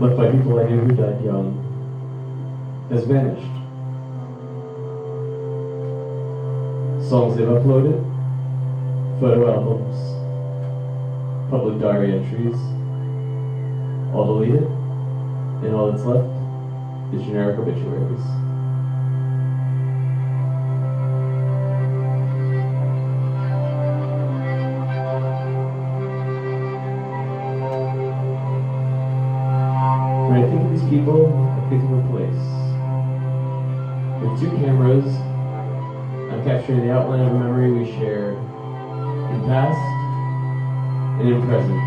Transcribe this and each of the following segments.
left by people I knew who died young, has vanished. Songs they've uploaded, photo albums, public diary entries, all deleted, and all that's left is generic obituaries. When I think of these people, I think of a place. With two cameras, I'm capturing the outline of a memory we shared, in past and in present.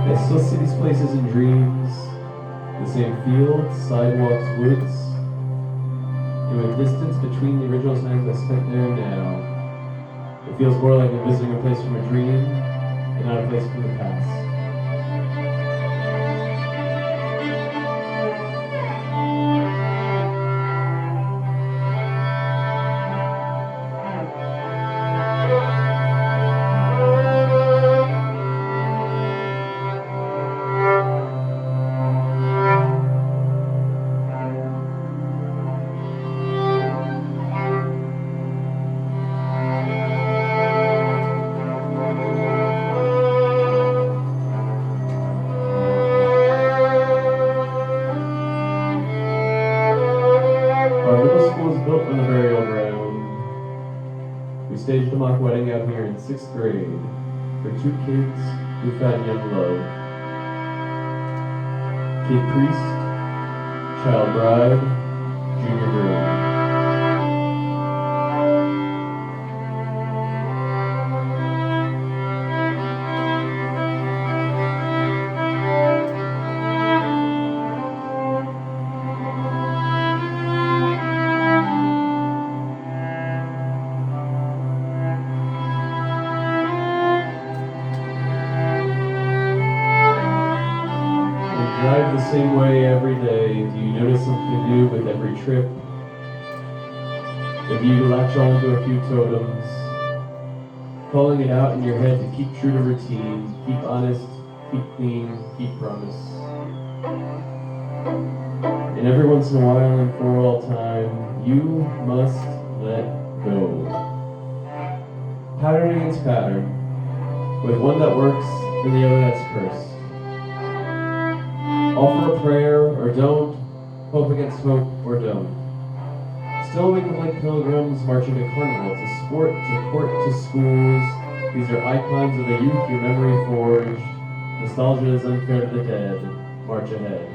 I still see these places in dreams, the same fields, sidewalks, woods, and with distance between the original times I spent there and now, it feels more like I'm visiting a place from a dream and not a place from the past. Built on the burial ground. We staged a mock wedding out here in 6th grade for two kids who found young love. Kid priest, child bride, junior groom. Drive the same way every day. Do you notice something new with every trip? If you latch on to a few totems, calling it out in your head to keep true to routine, keep honest, keep clean, keep promise. And every once in a while and for all time, you must let go. Pattern against pattern, with one that works and the other that's cursed. Offer a prayer or don't, hope against hope or don't. Still wake up like pilgrims marching to carnival, to sport, to court, to schools. These are icons of a youth your memory forged. Nostalgia is unfair to the dead. March ahead.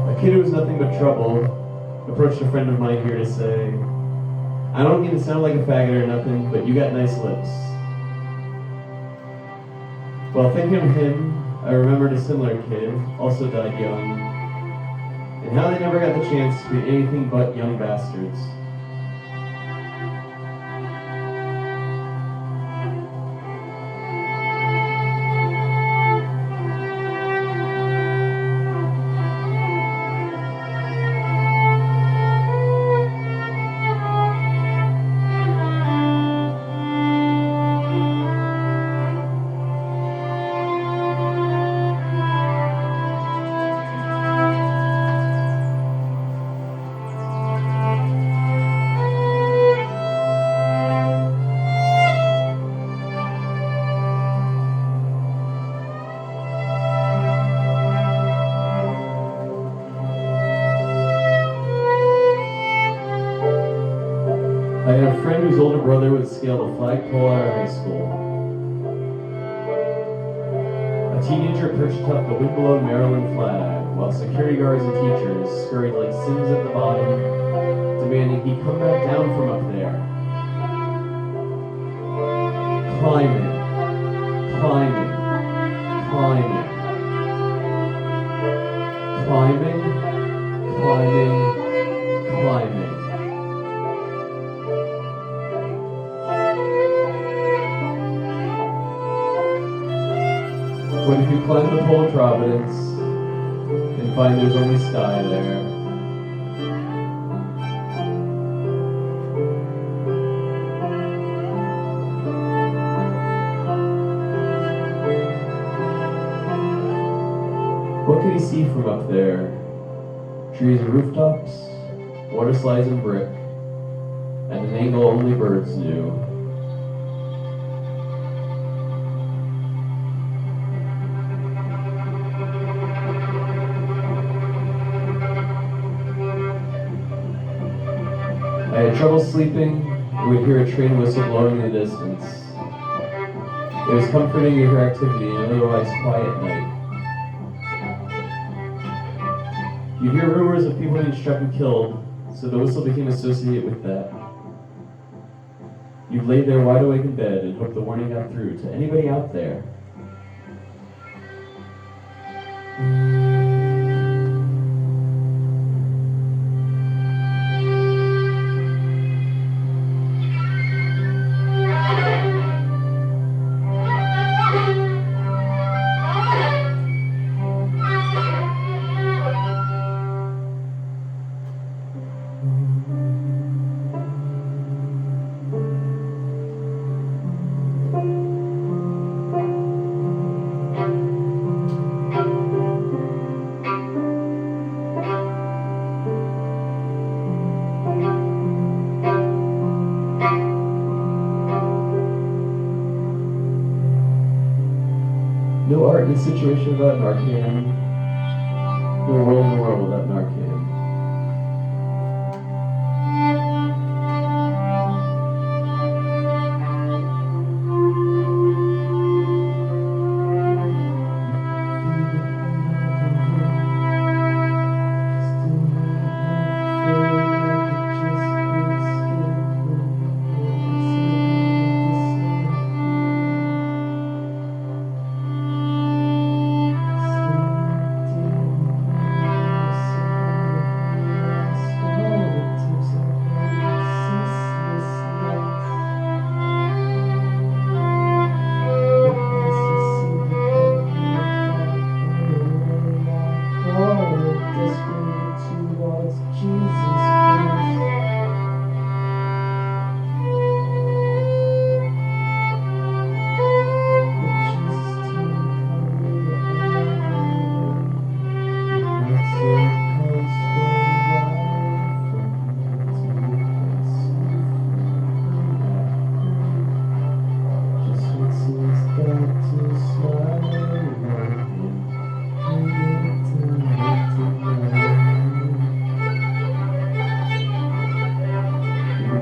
A kid who was nothing but trouble approached a friend of mine here to say, I don't mean to sound like a faggot or nothing, but you got nice lips. While thinking of him, I remembered a similar kid, also died young, and how they never got the chance to be anything but young bastards. brother would scale the flagpole at our high school. A teenager perched atop the Winslow, Maryland flag, while security guards and teachers scurried like Sims at the bottom, demanding he come back down from up there. Climbing, climbing, climbing, climbing, climbing, climbing. What if you climb the pole of Providence and find there's only sky there? What could he see from up there? Trees and rooftops, water slides and brick, at an angle only birds knew. I had trouble sleeping and would hear a train whistle blowing in the distance. It was comforting to hear activity in an otherwise quiet night. You'd hear rumors of people being struck and killed, so the whistle became associated with that. You'd lay there wide awake in bed and hope the warning got through to anybody out there. No art in this situation without Narcan. No world in the world without Narcan.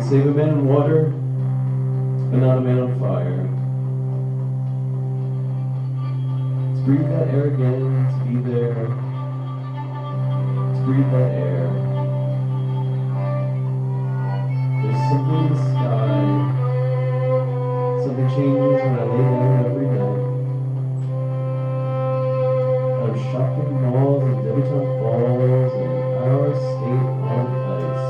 Save a man in water, but not a man on fire. To breathe that air again, to be there, to breathe that air. There's something in the sky, something changes when I lay down every night. Out of shopping malls and debutante balls and our state on ice.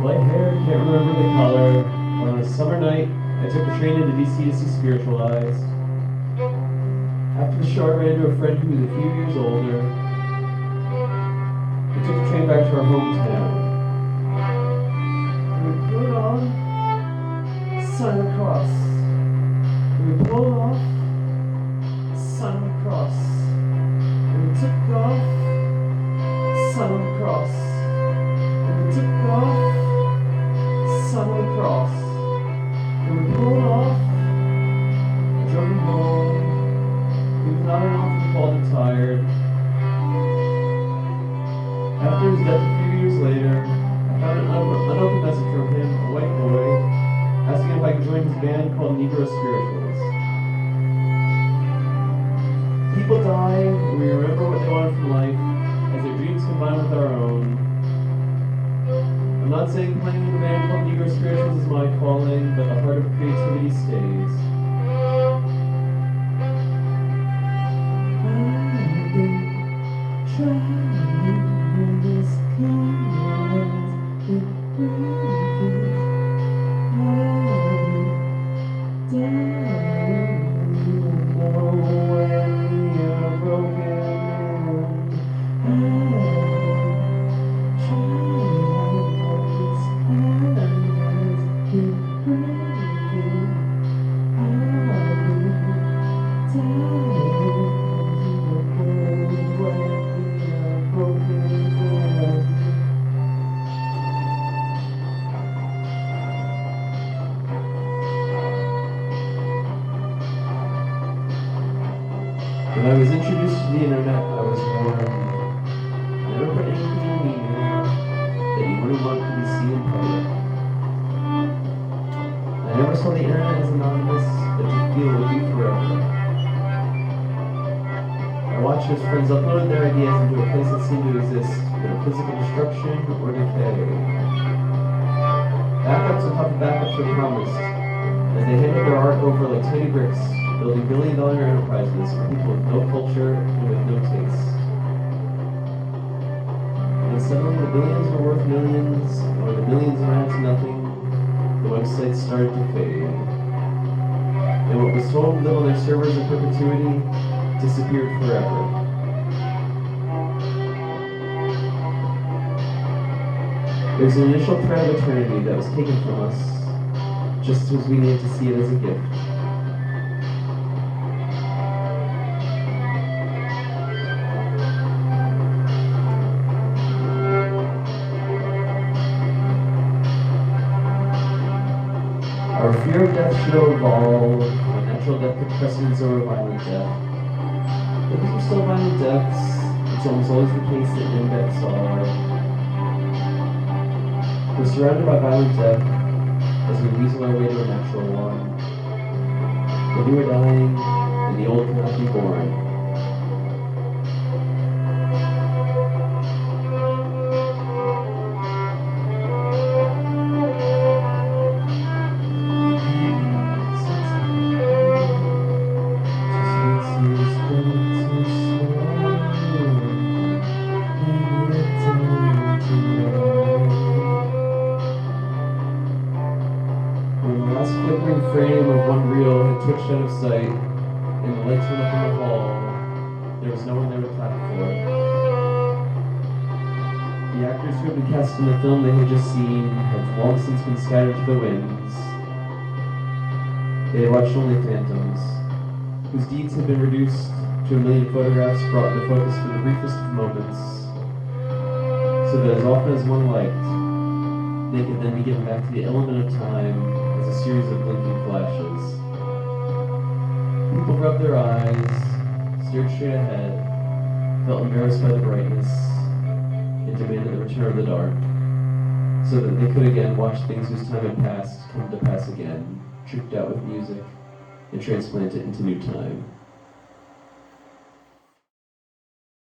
Light hair, can't remember the color. On a summer night, I took the train into DC to see Spiritualized. After the show, I ran into a friend who was a few years older. We took the train back to our hometown. We put on Sign of the Cross. We pulled off Sign of the Cross. And we took off Sign of the Cross. And we took off Sign of the Cross. And we pulled off. I drove him home. He was not enough called and tired. After his death a few years later, I found an unopened message from him, a white boy, asking if I could join his band called Negro Spirituals. People die, and we remember what they wanted from life, as their dreams combine with our own. I'm not saying playing in a band called Negro Spirituals is my calling, but the heart of creativity stays. When I was introduced to the internet, I was warned. Never put anything in an email that you wouldn't want to be seen in public. I never saw the internet as anonymous, but to feel would be forever. I watched as friends uploaded their ideas into a place that seemed to exist, without physical destruction or decay. Backups on top of backups were promised, as they handed their art over like tiny bricks, building billion-dollar enterprises for people with no culture and with no taste. And suddenly the billions were worth millions, and when the millions ran to nothing, the websites started to fade. And what was told to live on their servers in perpetuity disappeared forever. There was an initial thread of eternity that was taken from us, just as we needed to see it as a gift. Our fear of death should evolve when natural death took precedence over violent death. Because we're still violent deaths, it's almost always the case that end deaths are. We're surrounded by violent death as we weasel our way to a natural one. The new are dying, and the old cannot be born. Frame of one reel had twitched out of sight, and the lights went up in the hall. There was no one there to clap for. The actors who had been cast in the film they had just seen had long since been scattered to the winds. They had watched only phantoms, whose deeds had been reduced to a million photographs brought into focus for the briefest of moments, so that as often as one liked, they could then be given back to the element of time as a series of blinking flashes. People rubbed their eyes, stared straight ahead, felt embarrassed by the brightness, and demanded the return of the dark, so that they could again watch things whose time had passed come to pass again, tricked out with music, and transplant it into new time.